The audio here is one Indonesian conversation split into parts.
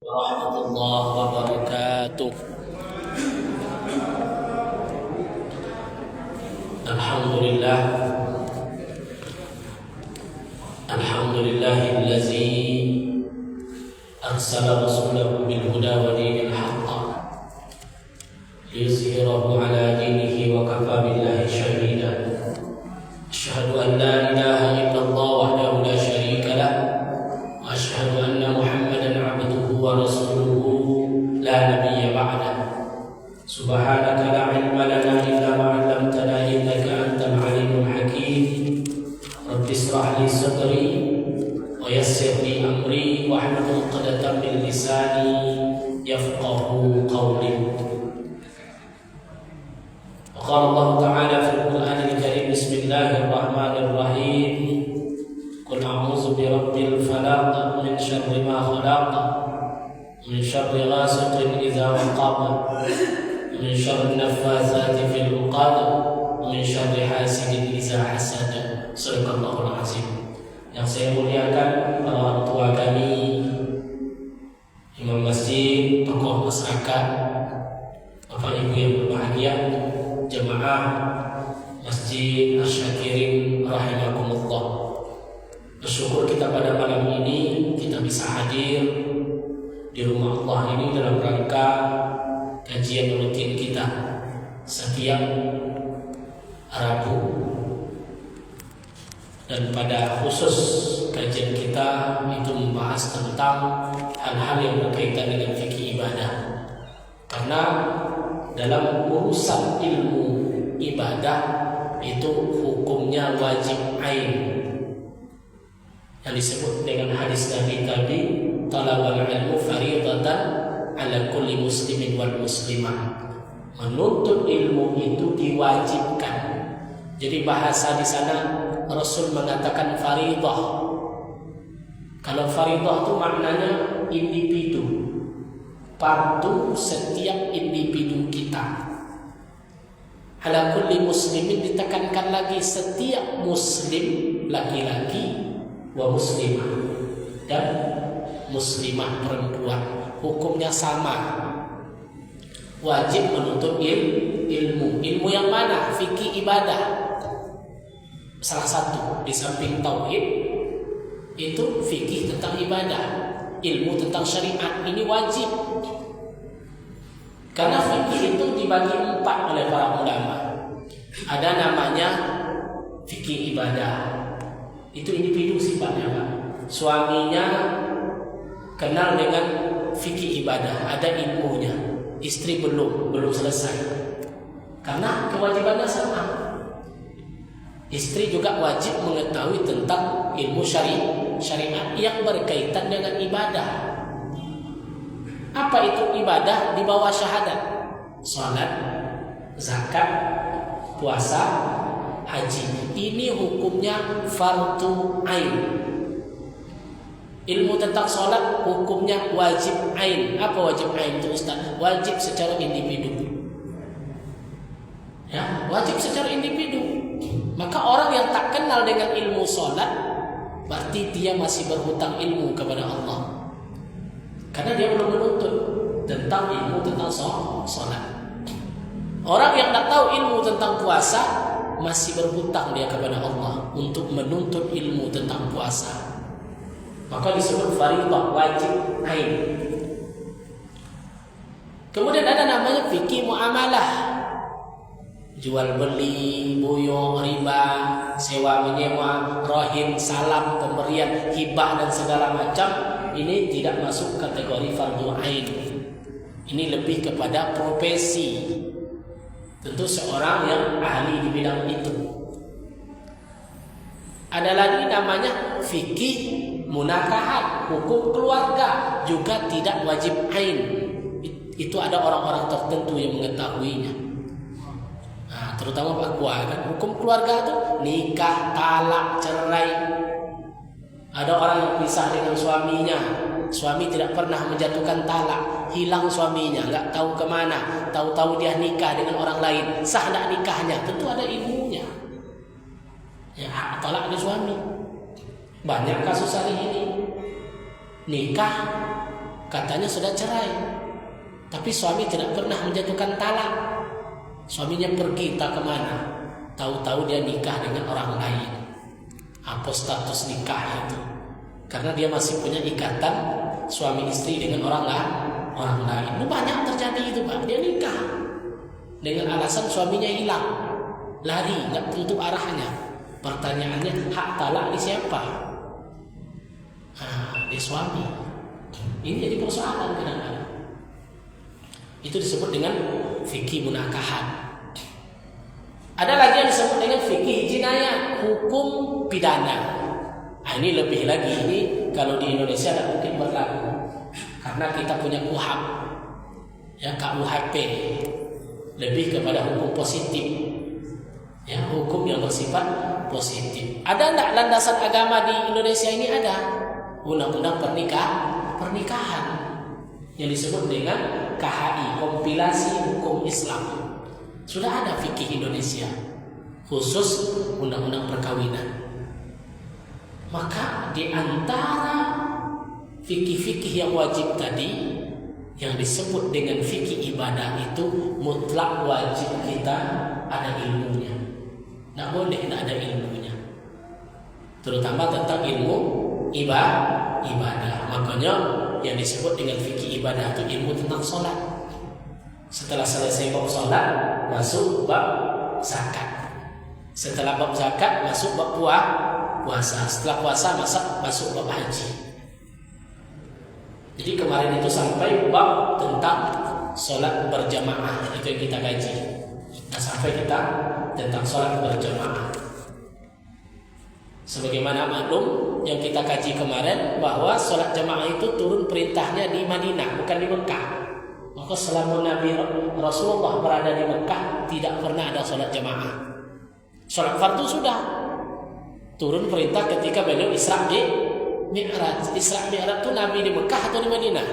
warahmatullahi wabarakatuh. Alhamdulillah, alhamdulillahillazi arsala rasulahu bil huda wa dinil haqq liyuzhirahu ala dinihi wa kafa billahi shahida. Asyhadu an la ilaha illallah wahdahu la syarika lah wa asyhadu anna Muhammadan abduhu wa rasuluhu la nabiyya ba'dah. Subhanaka la ilma lana illa ma 'allamtana innaka antal alimul hakim. Rabbi ishrah li sadri wa yassir li amri wahlul 'uqdatam min lisani yafqahu qawli. Qala Allah Ta'ala fil Qur'anil Karim, Bismillahirrahmanirrahim. Qul a'udzu birabbil falaq min syarri ma khalaq, min syarri ghasiqin idza waqab, min syarri naffatsati fil 'uqad, min syarri hasidin idza hasad. Shadaqallahul azim. Yang saya muliakan para orang tua kami, imam masjid, tokoh masyarakat, Bapak Ibu yang berbahagia, jemaah Masjid Asy-Syakirin rahimakumullah. Bersyukur kita pada malam ini kita bisa hadir di rumah Allah ini dalam rangka kajian rutin kita setiap Rabu. Dan pada khusus kajian kita itu membahas tentang hal-hal yang berkaitan dengan fikih ibadah. Karena dalam urusan ilmu ibadah itu hukumnya wajib ain, yang disebut dengan hadis Nabi tadi, talabul ilmu fardatan ala kulli muslimin wal muslimah. Menuntut ilmu itu diwajibkan. Jadi bahasa di sana Rasul mengatakan faridah. Kalau faridah itu maknanya individu, fardu setiap individu kita. Ala kulli muslimin ditekankan lagi, setiap muslim laki-laki wa muslimah dan muslimah perempuan, hukumnya sama. Wajib menuntut ilmu. Ilmu yang mana? Fikih ibadah. Salah satu di samping tauhid itu fikih tentang ibadah, ilmu tentang syariat ini wajib. Karena fikih itu dibagi 4 oleh para ulama. Ada namanya fikih ibadah. Itu individu sifatnya, Pak. Suaminya kenal dengan fikih ibadah, ada ilmunya. Istri belum selesai. Karena kewajibannya sama. Istri juga wajib mengetahui tentang ilmu syariat yang berkaitan dengan ibadah. Apa itu ibadah di bawah syahadat? Salat, zakat, puasa, haji. Ini hukumnya fardu ain. Ilmu tentang salat hukumnya wajib ain. Apa wajib ain itu, Ustaz? Wajib secara individu. Ya, wajib secara individu. Maka orang yang tak kenal dengan ilmu salat berarti dia masih berhutang ilmu kepada Allah. Karena dia belum menuntut tentang ilmu tentang salat. Orang yang tak tahu ilmu tentang puasa masih berhutang dia kepada Allah untuk menuntut ilmu tentang puasa. Maka disebut fardhu wajib ain. Kemudian ada namanya fikih muamalah. Jual beli, buyur, riba, sewa menyewa, rohin, salam, pemberian, hibah dan segala macam, ini tidak masuk kategori fardhu ain. Ini lebih kepada profesi. Tentu seorang yang ahli di bidang itu. Ada lagi namanya fikih munakahat, hukum keluarga, juga tidak wajib ain. Itu ada orang-orang tertentu yang mengetahuinya. Nah, terutama Pak Kua kan, hukum keluarga itu nikah, talak, cerai. Ada orang yang pisah dengan suaminya, suami tidak pernah menjatuhkan talak, hilang suaminya, nggak tahu kemana, tahu-tahu dia nikah dengan orang lain, sah nggak nikahnya? Tentu ada ilmunya. Ya, hak talak dari suami. Banyak kasus hari ini. Nikah katanya sudah cerai, tapi suami tidak pernah menjatuhkan talak. Suaminya pergi tak kemana, tahu-tahu dia nikah dengan orang lain. Hapus status nikah itu, karena dia masih punya ikatan suami istri dengan orang lain. Itu banyak terjadi itu Pak. Dia nikah dengan alasan suaminya hilang, lari, nggak tentu arahnya. Pertanyaannya, hak talak di siapa? Di suami. Ini jadi persoalan kadang-kadang. Itu disebut dengan fikih munakahat. Ada lagi yang disebut dengan fikih jinayah, hukum pidana. Ini lebih lagi, ini kalau di Indonesia tidak mungkin berlaku karena kita punya KUHP, ya, KUHP, lebih kepada hukum positif, ya, hukum yang bersifat positif. Ada tidak landasan agama di Indonesia ini? Ada undang-undang pernikahan yang disebut dengan KHI, kompilasi hukum Islam. Sudah ada fikih Indonesia khusus undang-undang perkawinan. Maka di antara fikih-fikih yang wajib tadi, yang disebut dengan fikih ibadah itu mutlak wajib kita ada ilmunya. Tidak boleh tidak ada ilmunya, terutama tentang ilmu ibadah. Makanya yang disebut dengan fikih ibadah itu ilmu tentang sholat. Setelah selesai bab sholat, masuk bab zakat. Setelah bab zakat, masuk bab puasa. Setelah puasa, masuk bab haji. Jadi kemarin itu sampai bab tentang sholat berjamaah, itu yang kita kaji. Nah, sampai kita tentang sholat berjamaah. Sebagaimana maklum yang kita kaji kemarin, bahwa sholat jamaah itu turun perintahnya di Madinah, bukan di Mekah. Maka selama Nabi Rasulullah berada di Mekah, tidak pernah ada sholat jamaah. Sholat fardu sudah turun perintah ketika beliau Isra Mi'raj. Isra Mi'raj itu Nabi di Mekah atau di Madinah?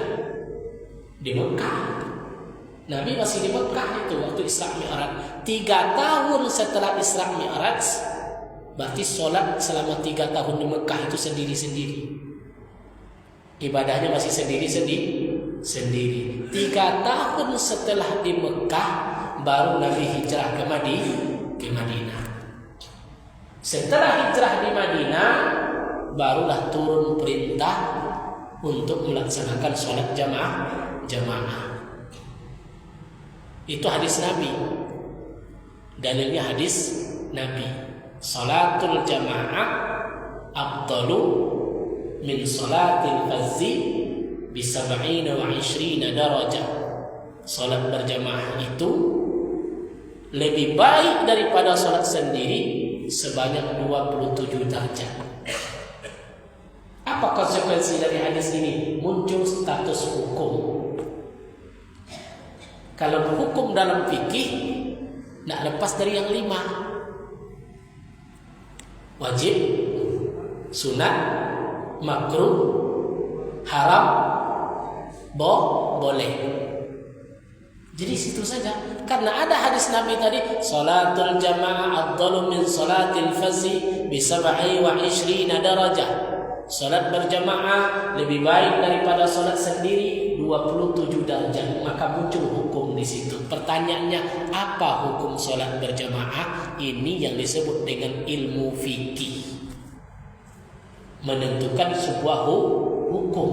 Di Mekah. Nabi masih di Mekah itu waktu Isra Mi'raj. 3 tahun setelah Isra Mi'raj, berarti sholat selama 3 tahun di Mekah itu sendiri-sendiri. Ibadahnya masih sendiri-sendiri. 3 tahun setelah di Mekah, baru Nabi hijrah ke Madinah. Setelah hijrah di Madinah, barulah turun perintah untuk melaksanakan sholat jamaah. Itu hadis Nabi. Dalilnya hadis Nabi. Sholatul jamaah afdalu min sholatil fazzi bi 27 darajah. Sholat berjamaah itu lebih baik daripada sholat sendiri sebanyak 27 derajat. Apa konsekuensi dari hadis ini? Muncul status hukum. Kalau hukum dalam fikih tidak lepas dari yang 5. Wajib, sunat, makruh, haram, boleh. Jadi situ saja. Karena ada hadis Nabi tadi, salatul jamaah afdalu min salatil fazi bi 27 darajah. Salat berjamaah lebih baik daripada salat sendiri 27 derajat. Maka muncul hukum di situ. Pertanyaannya, apa hukum salat berjamaah? Ini yang disebut dengan ilmu fikih. Menentukan sebuah hukum.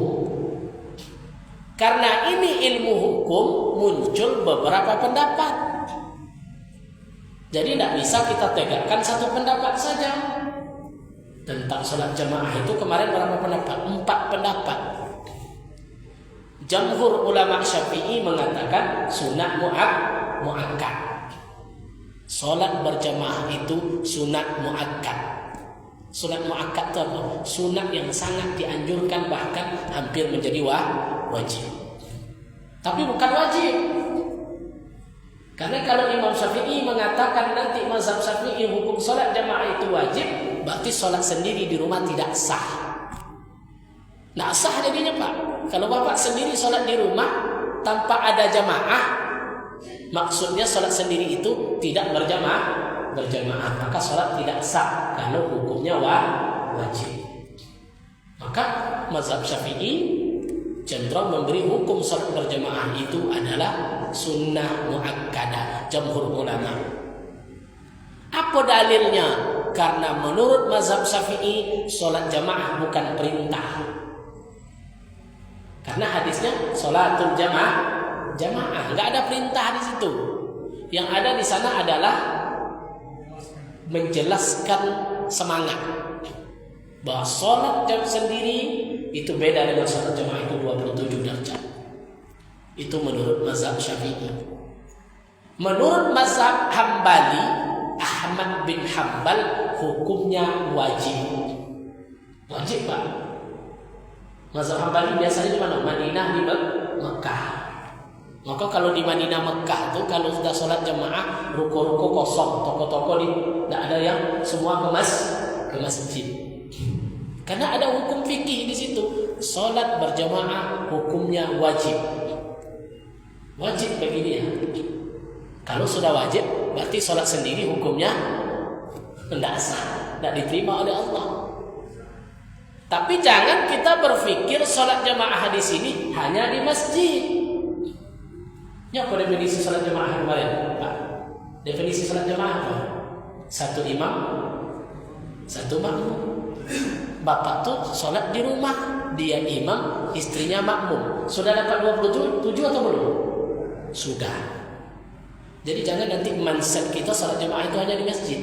Karena ini ilmu hukum, muncul beberapa pendapat. Jadi tidak bisa kita tegakkan satu pendapat saja. Tentang sholat jamaah itu kemarin berapa pendapat? 4 pendapat. Jamhur ulama Syafi'i mengatakan sunat muakkad. Sholat berjamaah itu sunat muakkad. Sunat muakkad itu apa? Sunat yang sangat dianjurkan, bahkan hampir menjadi wajib. Tapi bukan wajib. Karena kalau Imam Syafi'i mengatakan nanti mazhab Syafi'i hukum sholat jamaah itu wajib, berarti sholat sendiri di rumah tidak sah. Nah, sah jadinya Pak. Kalau Bapak sendiri sholat di rumah tanpa ada jamaah, maksudnya sholat sendiri itu tidak berjamaah, maka sholat tidak sah kalau hukumnya wajib. Maka mazhab Syafi'i cenderung memberi hukum salat berjamaah itu adalah sunnah muakkadah jumhur ulama. Apa dalilnya? Karena menurut mazhab Syafi'i salat jamaah bukan perintah. Karena hadisnya salatul jamaah, enggak ada perintah di situ. Yang ada di sana adalah menjelaskan semangat bahwa salat jam sendiri itu beda dengan salat jamaah itu 27 derajat. Itu menurut mazhab Syafi'i. Menurut mazhab Hambali, Ahmad bin Hambal hukumnya wajib. Wajib, Pak. Mazhab Hambali biasanya di mana? Madinah, di Mekah. Maka kalau di Madinah Mekah tuh kalau sudah sholat jamaah, ruko-ruko kosong, toko-toko tidak ada yang semua ke masjid. Karena ada hukum fikih di situ. Sholat berjamaah hukumnya wajib. Wajib bagi dia. Kalau sudah wajib, berarti sholat sendiri hukumnya tidak sah, tidak diterima oleh Allah. Tapi jangan kita berpikir sholat jamaah di sini hanya di masjid. Ya, apa definisi sholat jamaah kemarin, Pak? Definisi sholat jamaah apa? Satu imam, satu makmum. Bapak tuh sholat di rumah, dia imam, istrinya makmum. Sudah dapat 27 atau belum? Sudah. Jadi jangan nanti mindset kita sholat jamaah itu hanya di masjid.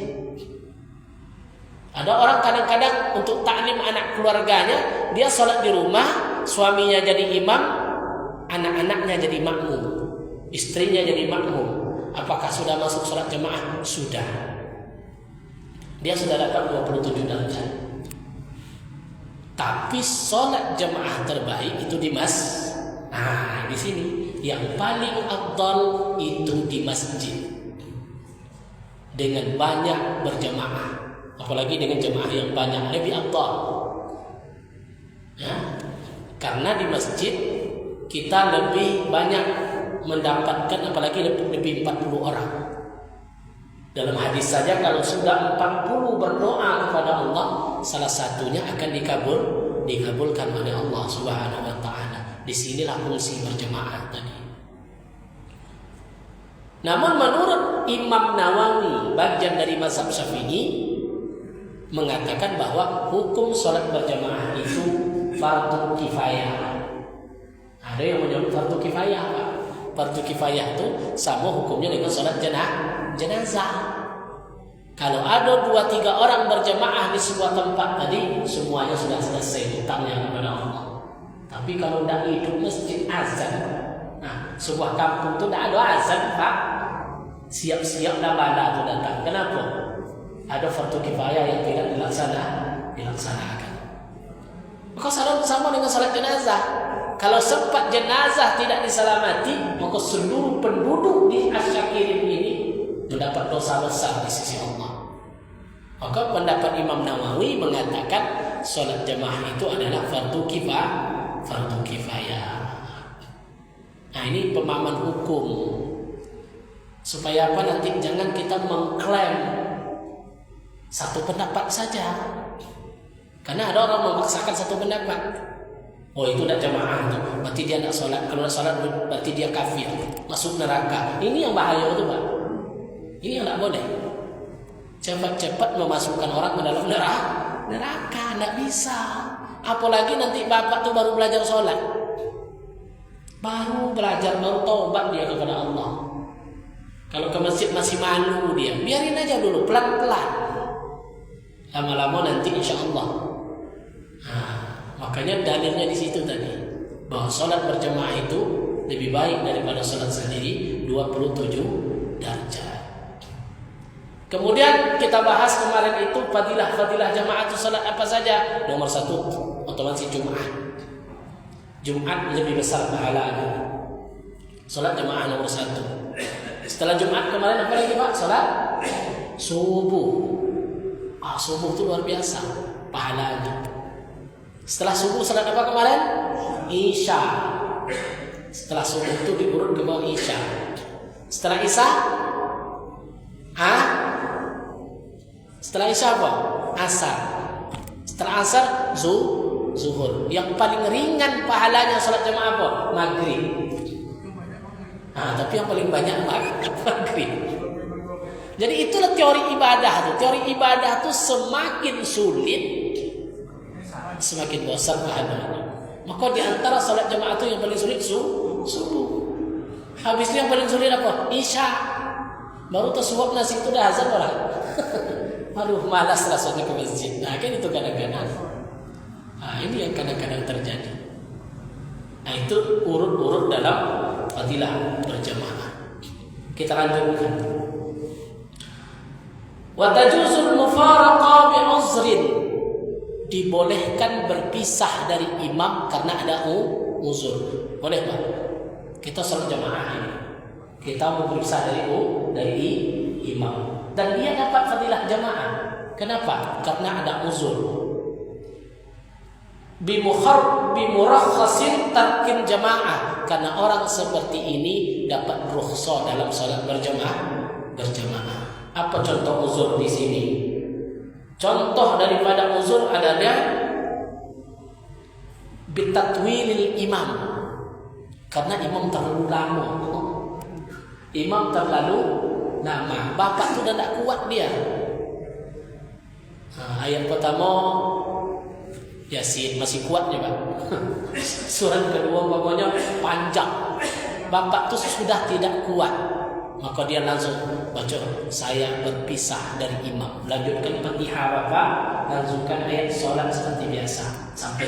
Ada orang kadang-kadang untuk taklim anak keluarganya, dia sholat di rumah, suaminya jadi imam, anak-anaknya jadi makmum, istrinya jadi makmum. Apakah sudah masuk sholat jamaah? Sudah. Dia sudah dapat 27 derajat. Tapi sholat jamaah terbaik itu di di sini yang paling afdal itu di masjid dengan banyak berjamaah. Apalagi dengan jemaah yang banyak lebih afdal. Ya? Karena di masjid kita lebih banyak mendapatkan, apalagi lebih 40 orang. Dalam hadis saja kalau sudah 40 berdoa kepada Allah, salah satunya akan dikabulkan oleh Allah Subhanahu wa taala. Disinilah fungsi berjemaah tadi. Namun menurut Imam Nawawi, bagian dari mazhab Syafi'i, mengatakan bahwa hukum sholat berjamaah itu fardu kifayah. Ada yang menyebut fardu kifayah, Pak. Fardu kifayah itu sama hukumnya dengan sholat jenazah. Kalau ada 2-3 orang berjamaah di sebuah tempat tadi, semuanya sudah selesai hutangnya kepada Allah. Tapi kalau tidak hidup masjid azan, sebuah kampung itu tidak ada azan, Pak. Siap-siap dah bala itu datang. Kenapa? Ada fardu kifayah yang tidak dilaksanakan. Maka salat sama dengan salat jenazah. Kalau sempat jenazah tidak diselamati, maka seluruh penduduk di Asyakirin ini mendapat dosa besar di sisi Allah. Maka pendapat Imam Nawawi mengatakan salat jamaah itu adalah fardu kifayah. Nah, ini pemahaman hukum. Supaya apa? Nanti jangan kita mengklaim satu pendapat saja. Karena ada orang memaksakan satu pendapat. Oh, itu tidak jamaah itu, berarti dia tidak sholat. Kalau tidak sholat berarti dia kafir, masuk neraka. Ini yang bahaya itu, Pak. Ini yang tidak boleh. Cepat-cepat memasukkan orang ke dalam neraka, tidak bisa. Apalagi nanti bapak tuh baru belajar sholat, baru taubat dia kepada Allah. Kalau ke masjid masih malu dia, biarin aja dulu, pelan-pelan. Lama-lama nanti insya Allah. Makanya dalilnya di situ tadi, bahwa sholat berjamaah itu lebih baik daripada sholat sendiri 27 derajat. Kemudian kita bahas kemarin itu fadilah jamaah itu sholat apa saja. Nomor 1 otomatis Jumat lebih besar pahalanya. Sholat jamaah nomor 1. Setelah Jumat kemarin apa lagi, Pak? Sholat subuh. Subuh itu luar biasa pahalanya. Setelah subuh salat apa kemarin? Isya. Setelah subuh itu diurut ke bawah Isya. Setelah Isya? Setelah Isya apa? Asar. Setelah Asar zuhur. Yang paling ringan pahalanya sholat jamaah apa? Maghrib. Tapi yang paling banyak maghrib. Jadi itulah teori ibadah tuh. Teori ibadah tuh semakin sulit, semakin besar pahalanya. Maka di antara sholat jamaah itu yang paling sulit subuh. Habisnya yang paling sulit apa? Isya. Baru tersuap nasi itu dah azan orang. Aduh, malas rasanya ke masjid. Nah, kan itu kadang-kadang. Ini yang kadang-kadang terjadi. Itu urut-urut dalam fadilah berjamaah. Kita lanjutkan. Wa tajuzul mufaraqah bi uzrin. Dibolehkan berpisah dari imam karena ada uzur. Boleh tak? Kita sholat jamaah ini. Kita mau berpisah dari imam. Dan dia dapat fadilah jamaah. Kenapa? Karena ada uzur. Bimurakhasin tarkin jamaah. Karena orang seperti ini dapat rukhsah dalam salat berjamaah. Apa contoh uzur di sini? Contoh daripada uzur adalah bitatwilil imam. Karena imam terlalu lama. Bapak tu dah tak kuat dia. Ayat pertama Yasin masih kuat je, Pak. Surat kedua pokoknya panjang. Bapak tu sudah tidak kuat. Maka dia langsung baca, saya berpisah dari imam. Lanjutkan Fatihah Bapak, lanjutkan ayat solat seperti biasa sampai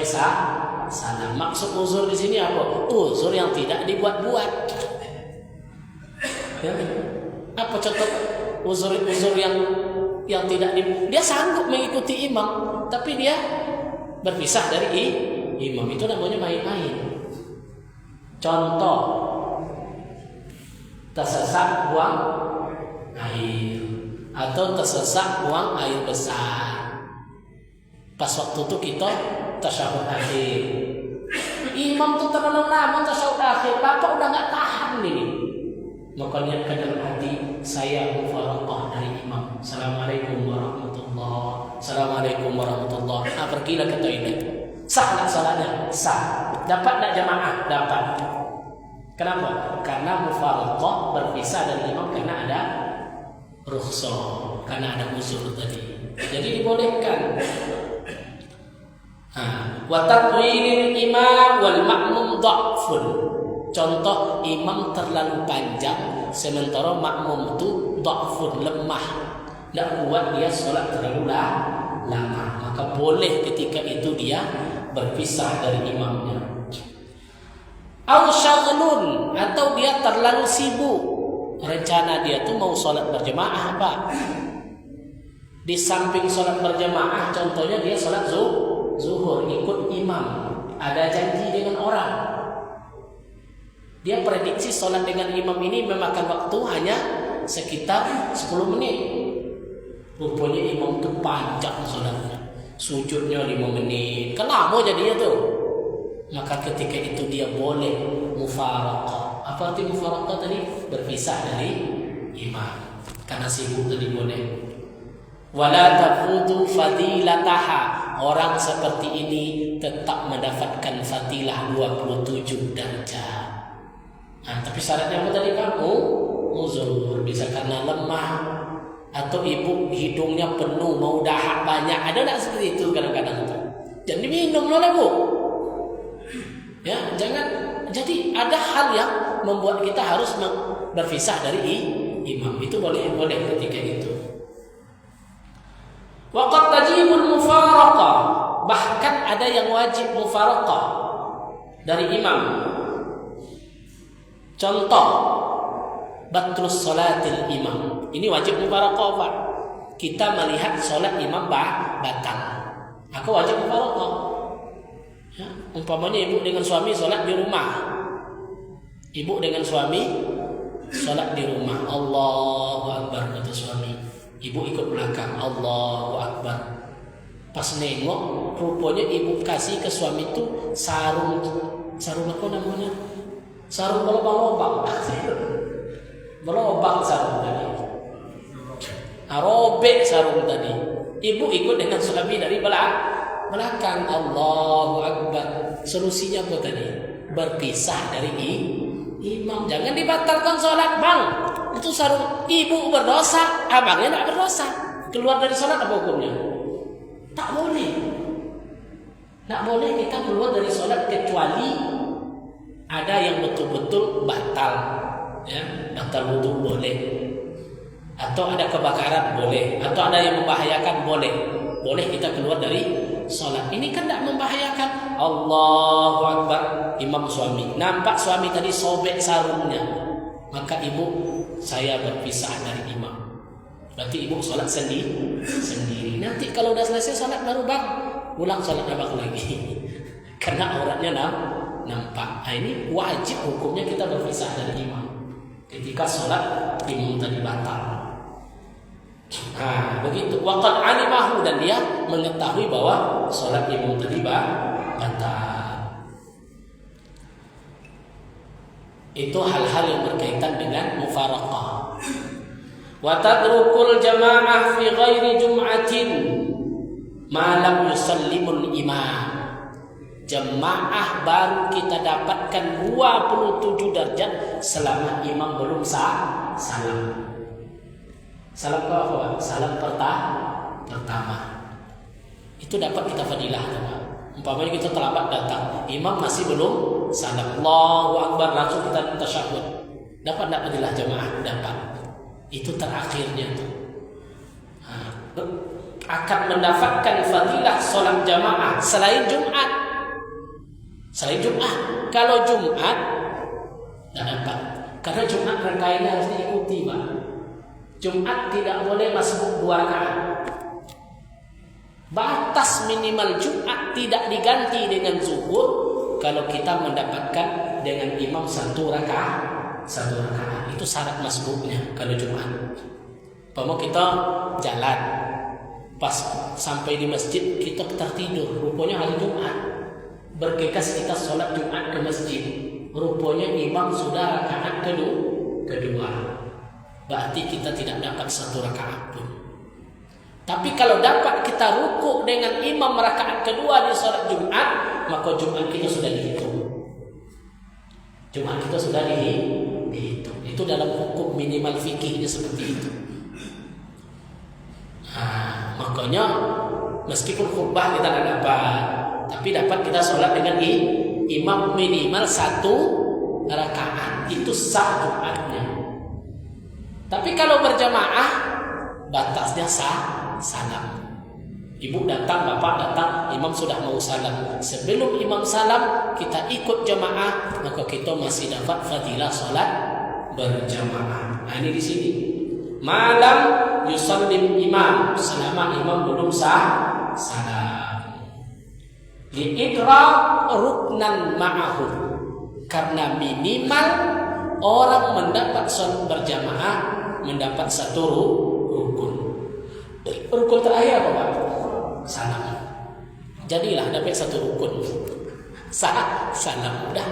salam. Maksud uzur di sini apa? Uzur yang tidak dibuat-buat. Ya. Apa contoh uzur yang tidak dia sanggup mengikuti imam, tapi dia berpisah dari imam. Itu namanya main-main. Contoh, tersesat buang air atau tersesat buang air besar. Pas waktu itu kita tasyahud akhir. Imam tu terlalu lama tasyahud akhir, Bapak udah nggak tahan ini. Maka niatkan dalam hati, saya mufaraqah dari imam. Assalamualaikum warahmatullahi. Pergilah ke toilet. Sah tak salatnya? Sah. Dapat tak jamaah? Dapat. Kenapa? Karena mufaraqah berpisah dari imam karena ada rukhsah, karena ada uzur tadi. Jadi dibolehkan. Wa tatwilil imam wal ma'mum dha'fun. Contoh, imam terlalu panjang sementara makmum itu dha'fun, lemah, tidak kuat dia solat terlalu lama. Maka boleh ketika itu dia berpisah dari imamnya. Au syaghlun, atau dia terlalu sibuk. Rencana dia tuh mau solat berjamaah, Pak. Di samping solat berjamaah, contohnya dia solat zuhur ikut imam, ada janji dengan orang. Dia prediksi solat dengan imam ini memakan waktu hanya sekitar 10 menit. Rupanya imam itu panjang solatnya, sujudnya 5 menit. Kenapa jadinya tuh? Maka ketika itu dia boleh mufaraqah. Apa arti mufaraqah tadi? Berpisah dari imam. Karena sibuk tadi boleh. Wala tafutu fadilataha. Orang seperti ini tetap mendapatkan fadilah 27 darjah. Tapi syaratnya apa tadi kamu? Uzur, bisa karena lemah atau ibu hidungnya penuh mau dahak banyak. Ada tak seperti itu kadang-kadang itu? Jangan diminum oleh Bu. Ya, jangan. Jadi ada hal yang membuat kita harus berpisah dari imam. Itu boleh ketika itu. Waqad tajibul mufaraqah. Bahkan ada yang wajib mufaraqah dari imam. Contoh, batrus salatil imam. Ini wajib mufaraqah, Pak. Kita melihat solat imam batal. Aku wajib mufaraqah. Ya, umpamanya ibu dengan suami solat di rumah. Ibu dengan suami solat di rumah. Allahu Akbar kata suami. Ibu ikut belakang. Allahu Akbar. Pas nengok, rupanya ibu kasih ke suami itu sarung apa namanya? Sarung berlobang-lobang. Berlobang sarung tadi. Robek sarung tadi. Ibu ikut dengan suami dari belakang. Allahu Akbar. Solusinya apa tadi? Berpisah dari imam. Jangan dibatalkan sholat, bang. Itu sarung ibu berdosa, abangnya tidak berdosa. Keluar dari sholat apa hukumnya? Tak boleh. Tak boleh kita keluar dari sholat kecuali ada yang betul-betul batal. Ya, batal wudu boleh. Atau ada kebakaran boleh. Atau ada yang membahayakan boleh. Boleh kita keluar dari sholat. Ini kan tidak membahayakan. Allahu Akbar. Imam suami. Nampak suami tadi sobek sarungnya. Maka ibu, saya berpisah dari imam. Berarti ibu sholat sendiri. Nanti kalau udah selesai sholat baru bang, ulang sholat abang lagi. Karena auratnya nampak. Nah, ini wajib hukumnya kita berpisah dari imam. Ketika sholat imam tadi batal. Nah, begitu. Waqad alimahu, dan dia mengetahui bahwa sholat imam tadi batal. Itu hal-hal yang berkaitan dengan mufaraqah. Wa tadrukul jamaah fi ghairi jum'atin ma lam yusallimul imam. Jamaah baru kita dapatkan 27 derajat selama imam belum salam. Salam ke apa? Salam pertama. Itu dapat kita fadilah, teman. Umpamanya kita terlambat datang, imam masih belum salam, Allahu Akbar, langsung kita tasyahud. Dapat tak fadilah jamaah? Dapat. Itu terakhirnya tuh. Akan mendapatkan fadilah solat jamaah selain Jumat. Kalau Jumat tidak dapat. Karena Jumat rangkaiannya harus diikuti, Pak. Jumat tidak boleh masuk 2 rakaat. Batas minimal Jumat tidak diganti dengan zuhur kalau kita mendapatkan dengan imam 1 rakaat. Itu syarat masbuknya kalau Jumat. Umpama kita jalan, pas sampai di masjid kita tertidur, rupanya hari Jumat. Bergegas kita sholat Jumat ke masjid, rupanya imam sudah rakaat kedua. Berarti kita tidak dapat 1 rakaat pun. Tapi kalau dapat kita rukuk dengan imam rakaat kedua di sholat Jumat, maka Jumat kita sudah dihitung. Itu dalam hukum minimal fikihnya seperti itu. Nah, makanya meskipun khutbah kita tidak dapat, tapi dapat kita sholat dengan imam minimal 1 rakaat. Itu sah Jumatnya. Tapi kalau berjamaah, batasnya salam. Ibu datang, bapak datang, imam sudah mau salam. Sebelum imam salam, kita ikut jamaah, maka kita masih dapat fadilah sholat berjamaah. Nah, ini di sini. Malam yusallim imam, selama imam belum salam. Li'idra ruknan ma'ahu, karena minimal orang mendapat sholat berjamaah mendapat 1 rukun. Rukun terakhir apa, Pak? Salam. Jadilah dapat 1 rukun. Salam udah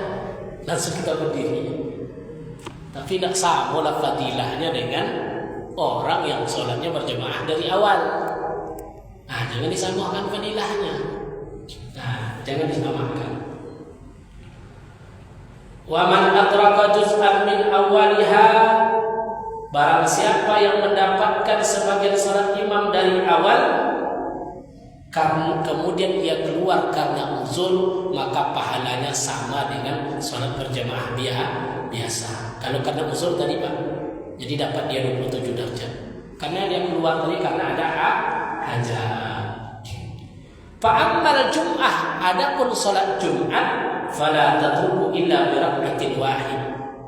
langsung kita berdiri. Tapi tidak sama lah fadilahnya dengan orang yang sholatnya berjamaah dari awal. Nah, jangan disamakan fadilahnya. Jangan disamakan. Wa man adraka juz'an min awwaliha, barang siapa yang mendapatkan sebagian salat imam dari awal, kemudian dia keluar karena uzur, maka pahalanya sama dengan salat berjamaah biasa. Kalau karena uzur tadi, Pak, jadi dapat dia 27 derajat. Karena dia keluar tadi karena ada hajat. Fa'ammal Jum'ah, adapun salat Jumat, fala tatruku illa bi rak'atin wahid.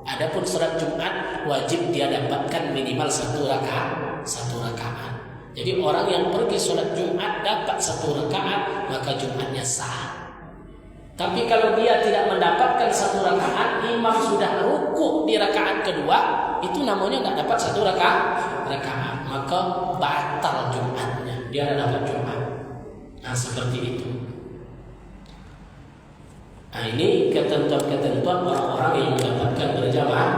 Adapun salat Jumat wajib dia dapatkan minimal 1 rakaat. Jadi orang yang pergi salat Jumat dapat 1 rakaat, maka Jumatnya sah. Tapi kalau dia tidak mendapatkan 1 rakaat, imam sudah rukuk di rakaat kedua, itu namanya tidak dapat 1 rakaat, maka batal Jumatnya. Dia tidak dapat Jumat. Nah, seperti itu. Nah, ini ketentuan-ketentuan orang-orang yang mendapatkan berjamaah.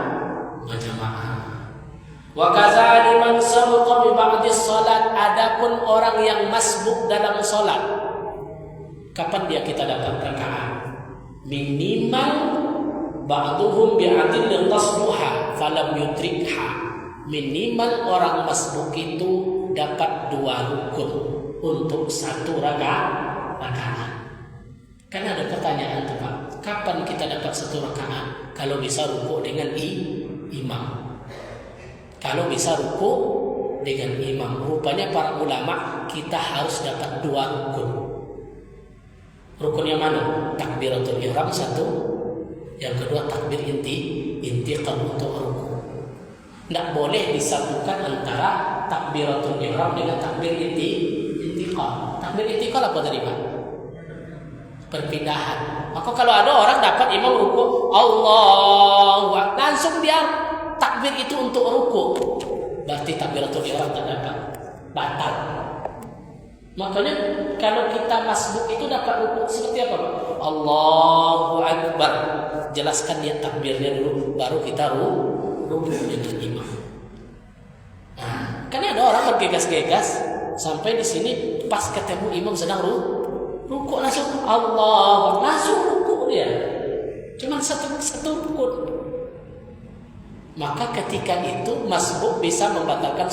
Wa kadzalika man sabaqa bi ba'di shalat, adapun orang yang masbuk dalam salat. Kapan dia kita dapat rakaat? Minimal ba'duhum bi'adil tasbuha falam yudrikha. Minimal orang masbuk itu dapat 2 rukun untuk 1 rakaat. Kan ada pertanyaan tuh Pak, kapan kita dapat 1 rakaat? Kalau bisa rukuk dengan imam. Kalau bisa rukuk dengan imam, rupanya para ulama kita harus dapat 2 rukun. Rukun yang mana? Takbiratul ihram 1, yang kedua takbir intiqal untuk rukuk. Tidak boleh disatukan antara takbiratul ihram dengan takbir intiqal. Takbir intiqal apa tadi Pak? Perpindahan. Maka kalau ada orang dapat imam rukuk, Allahu Akbar, langsung dia takbir itu untuk rukuk, berarti takbiratul ihram tak dapat, batal. Makanya kalau kita masbuk itu dapat rukuk seperti apa Pak? Allahu Akbar, jelaskan dia takbirnya dulu, baru kita rukuk dengan imam. Nah, karena ada orang bergegas-gegas sampai di sini pas ketemu imam sedang rukuk langsung Allah, langsung rukuk dia, cuma satu rukuk. Maka ketika itu masbuk bisa membatalkan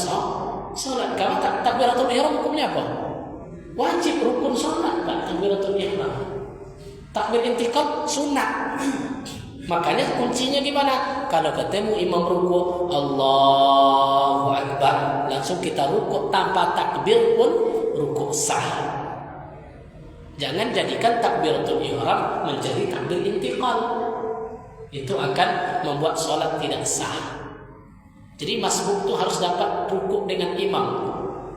sholat. Karena takbiratul ihram hukumnya apa? Wajib rukun sholat Pak, takbiratul ihram. Takbir intiqal sunat. Makanya kuncinya gimana? Kalau ketemu imam rukuk, Allahu Akbar, langsung kita rukuk tanpa takbir pun rukuk sah. Jangan jadikan takbiratul ihram menjadi takbir intiqal. Itu akan membuat sholat tidak sah. Jadi masbuk itu harus dapat rukuk dengan imam.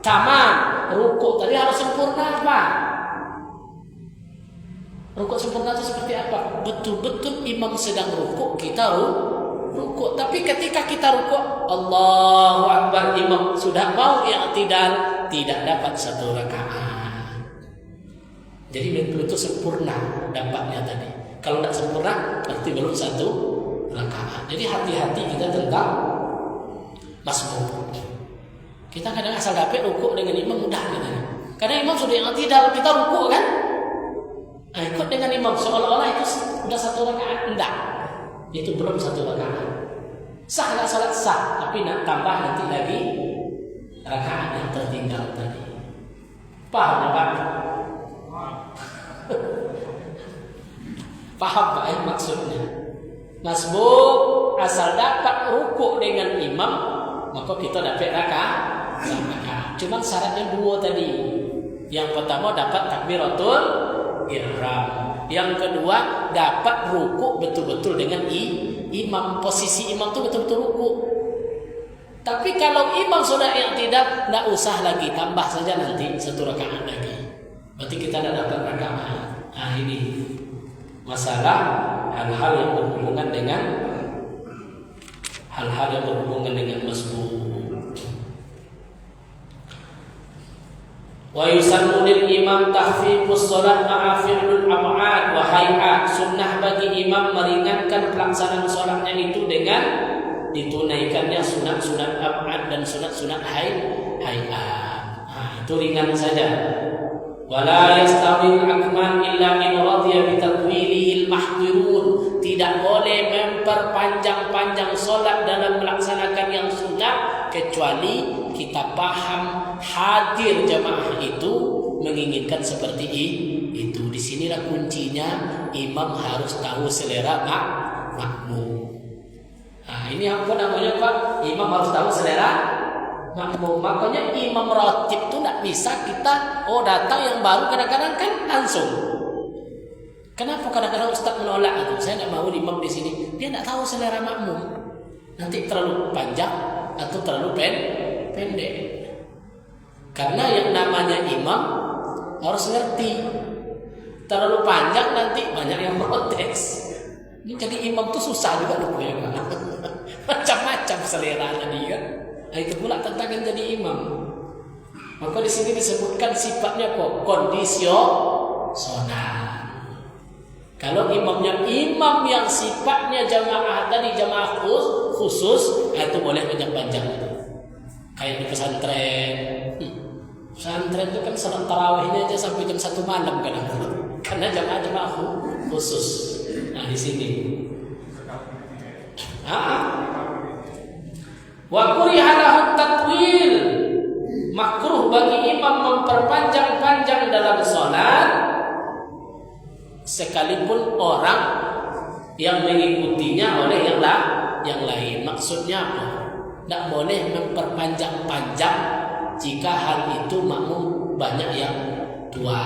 Tamam, rukuk tadi harus sempurna Pak. Rukuk sempurna itu seperti apa? Betul-betul imam sedang rukuk, kita rukuk. Tapi ketika kita rukuk, Allahu Akbar, imam sudah mau i'tidal, tidak dapat 1 rakaat. Jadi betul itu sempurna dapatnya tadi. Kalau tidak sempurna, berarti belum 1 rakaat. Jadi hati-hati kita tentang masbuk. Kita kadang asal dapat rukuk dengan imam mudah katanya. Karena imam sudah yang tidak, kita rukuk kan? Nah, ikut dengan imam seolah-olah itu sudah 1 rakaat. Enggak, itu belum 1 rakaat. Sah lah salat sah, tapi nak tambah nanti lagi rakaat yang tertinggal tadi. Paham Pak? Paham Pak maksudnya? Masbuk asal dapat rukuk dengan imam, maka kita dapat rakaat. Cuma syaratnya 2 tadi. Yang pertama dapat takbiratul ihram. Yang kedua dapat rukuk betul-betul dengan imam. Posisi imam itu betul-betul rukuk. Tapi kalau imam sudah i'tidal, tidak usah lagi, tambah saja nanti 1 rakaat lagi. Berarti kita tidak dapat rakaat. Nah ini masalah hal-hal yang berhubungan dengan masbuk. Wa yusannu lil imam tahfifus shalat ma'a fi'lul ab'ad wa hay'at. Sunnah bagi imam meringankan pelaksanaan salatnya itu dengan ditunaikannya sunat-sunat ab'ad dan sunat-sunat hay'at. Itu ringan saja. Wala yastawil akman illa in radiya bi tatwilihil mahdirun. Tidak boleh memperpanjang-panjang solat dalam melaksanakan yang sunat kecuali kita paham hadir jamaah itu menginginkan seperti itu. Di sinilah kuncinya, imam harus tahu selera makmum. Nah, ini apa namanya Pak? Imam harus tahu selera makmum. Makanya imam ratib itu tidak bisa kita datang yang baru kadang-kadang kan langsung. Kenapa kadang-kadang Ustaz menolak itu? Saya tidak mau imam di sini. Dia tidak tahu selera makmum. Nanti terlalu panjang atau terlalu pendek. Karena yang namanya imam harus ngerti. Terlalu panjang nanti banyak yang protes. Ini jadi imam tuh susah juga rupanya. Macam-macam selera dia. Nah, itu pula tantangan jadi imam. Maka di sini disebutkan sifatnya kok kondisional. Kalau imamnya imam yang sifatnya jamaah tadi jamaah khusus, itu boleh panjang-panjang. Kayak di pesantren. Pesantren itu kan salat tarawihnya aja sampai jam 1 malam kadang-kadang. Karena jamaah-jamaah khusus. Nah di sini. Wa kuriha lahu tatwil. Makruh bagi imam memperpanjang-panjang dalam salat sekalipun orang yang mengikutinya oleh yang lain. Maksudnya apa? Tidak boleh memperpanjang-panjang jika hal itu makmum banyak yang tua,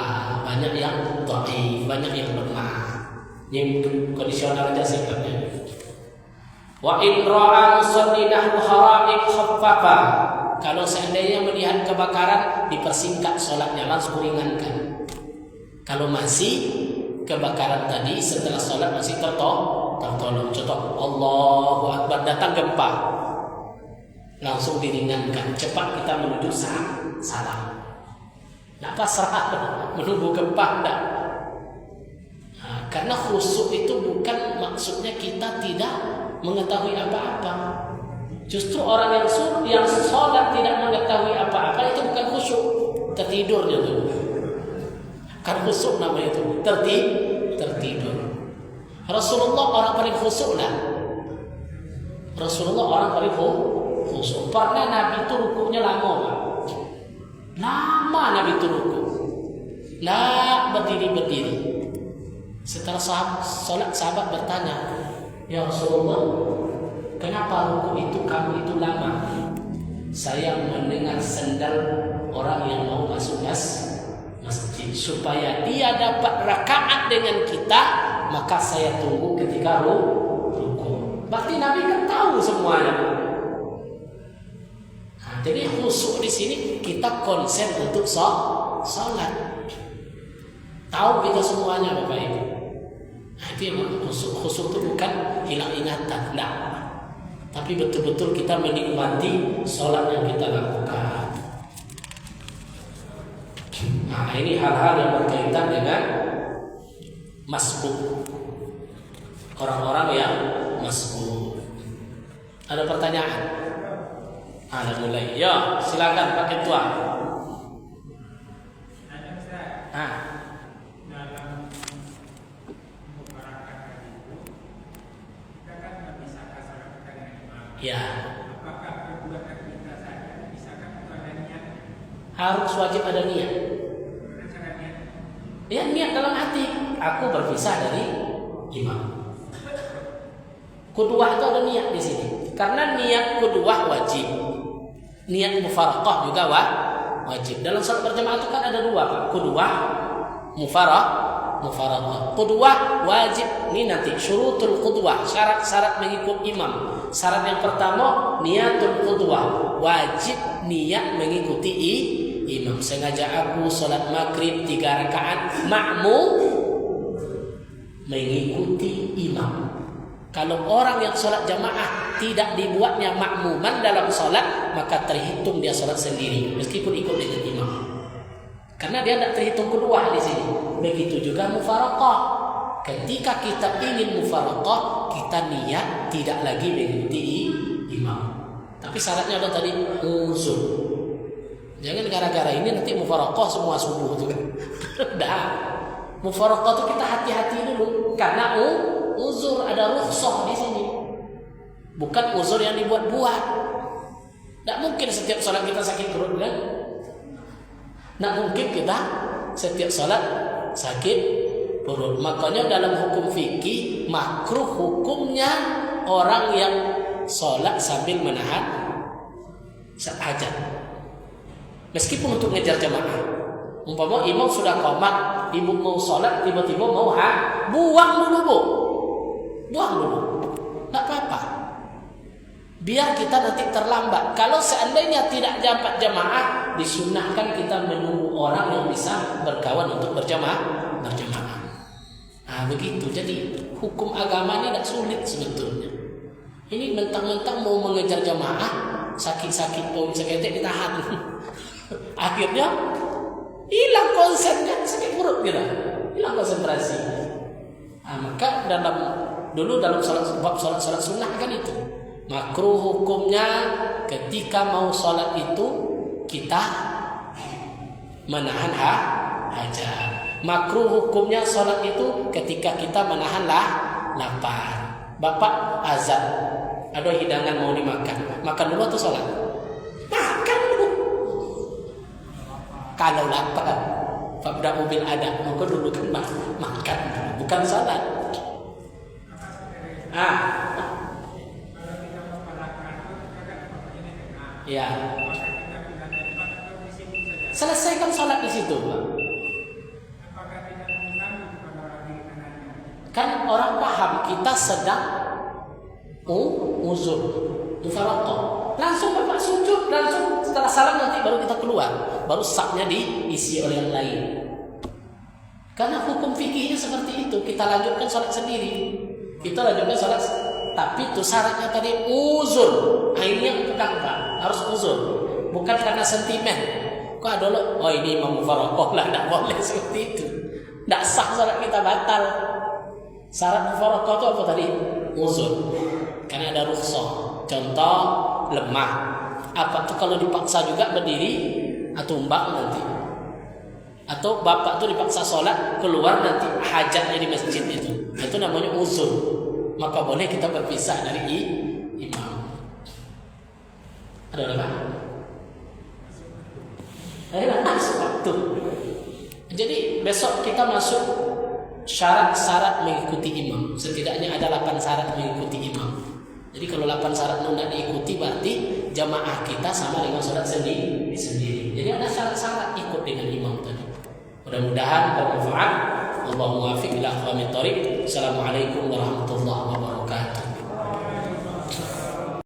banyak yang dhaif, banyak yang lemah. Ini kondisional aja sifatnya. Wa in ra'a musallinahu hara'iq khaffafa. Kalau seandainya melihat kebakaran, dipersingkat sholatnya, langsung ringankan. Kalau masih kebakaran tadi setelah sholat masih tertolong. Contoh, Allahu Akbar, datang gempa, langsung diringankan. Cepat kita menuju salam. Tidak pasrah menunggu gempa, tidak. Nah, karena khusyuk itu bukan maksudnya kita tidak mengetahui apa-apa. Justru orang yang sholat tidak mengetahui apa-apa itu bukan khusyuk, tertidur itu. Kan khusyuk namanya itu, tertidur. Rasulullah orang paling khusyuk lah. Rasulullah orang paling khusyuk. Pernah Nabi itu rukuknya lama, Pak. Lama Nabi itu rukuk. Lah berdiri. Setelah sholat sahabat bertanya, ya Rasulullah, kenapa rukuk itu kamu itu lama? Saya mendengar sendal orang yang mau masuk masjid supaya dia dapat rakaat dengan kita, maka saya tunggu ketika rukuk. Berarti Nabi kan tahu semuanya. Nah, jadi khusyuk di sini kita konsen untuk sholat. Tahu kita semuanya Bapak Ibu. Nah, itu yang khusyuk itu bukan hilang ingatan, enggak. Tapi betul-betul kita menikmati sholat yang kita lakukan. Nah, ini hal-hal yang berkaitan dengan masbuk. Orang-orang yang masbuk. Ada pertanyaan? Ada mulai. Ya, silakan Pak Ketua. Ya. Harus wajib ada niat. Ya, niat dalam hati. Aku berpisah dari imam. Qudwah itu ada niat di sini. Karena niat qudwah wajib. Niat mufaraqah juga wajib. Dalam salat berjamaah itu kan ada dua, Pak. Qudwah, mufaraqah. Qudwah wajib. Ini nanti syurutul qudwah, syarat-syarat mengikut imam. Syarat yang pertama niatul qudwah, wajib niat mengikuti imam. Sengaja aku salat maghrib 3 rakaat makmum mengikuti imam. Kalau orang yang salat jamaah tidak dibuatnya makmuman dalam salat, maka terhitung dia salat sendiri meskipun ikut dengan imam. Karena dia tidak terhitung qudwah di sini. Begitu juga mufaraqah. Ketika kita ingin mufaraqah, kita niat tidak lagi mengikuti imam. Tapi syaratnya ada tadi uzur. Jangan gara-gara ini nanti mufaraqah semua subuh itu kan. Dah. Mufaraqah itu kita hati-hati dulu karena uzur, ada rukhsah di sini. Bukan uzur yang dibuat-buat. Tidak mungkin setiap salat kita sakit perut kan? Tidak mungkin kita setiap salat sakit perut. Makanya dalam hukum fikih makruh hukumnya orang yang sholat sambil menahan hajat. Meskipun untuk ngejar jamaah. Umpama imam sudah qomat, ibu mau sholat tiba-tiba mau buang dulu Bu. Buang dulu. Tak apa-apa. Biar kita nanti terlambat. Kalau seandainya tidak dapat jamaah, disunnahkan kita menunggu orang yang bisa berkawan untuk berjamaah. Nah begitu. Jadi hukum agama ini tidak sulit sebetulnya. Ini mentang-mentang mau mengejar jamaah, sakit-sakit ditahan. Akhirnya hilang konsen kan, sakit perut kita, hilang konsentrasi. Nah, maka dulu dalam salat sunnah kan itu makruh hukumnya ketika mau sholat itu kita menahan hajat. Makruh hukumnya sholat itu ketika kita menahan lapar. Bapak azan, ada hidangan mau dimakan, makan dulu atau sholat? Makan dulu. Kalau lapar, fabda'u bil adab, maka dulu kan makan dulu, bukan sholat. Ya. Selesaikan sholat di situ, Pak. Kan orang paham kita sedang uzur, mufaraqah. Langsung Bapak sujud, langsung setelah salam nanti baru kita keluar, baru sahnya diisi oleh yang lain. Karena hukum fikihnya seperti itu. Kita lanjutkan sholat sendiri. Kita lanjutkan sholat, tapi itu syaratnya tadi uzur. Akhirnya pegang Pak, harus uzur. Bukan karena sentimen. Kok ada lo? Oh ini imam mufaraqah lah, tidak boleh seperti itu. Tidak sah sholat kita batal. Syarat mufaraqah itu apa tadi? Uzur. Karena ada rukhsah. Contoh lemah. Apa tuh kalau dipaksa juga berdiri atau tumbang nanti. Atau bapak tuh dipaksa sholat keluar nanti hajatnya di masjid itu. Itu namanya uzur. Maka boleh kita berpisah dari imam. Ada apa? Waktu. Jadi besok kita masuk syarat-syarat mengikuti imam. Setidaknya ada 8 syarat mengikuti imam. Jadi kalau 8 syarat tidak diikuti berarti jamaah kita sama dengan sholat sendiri. Jadi ada syarat-syarat ikut dengan imam tadi. Mudah-mudahan bermanfaat. Allahumma wafiq ila aqwamit thoriq. Assalamualaikum warahmatullahi wabarakatuh.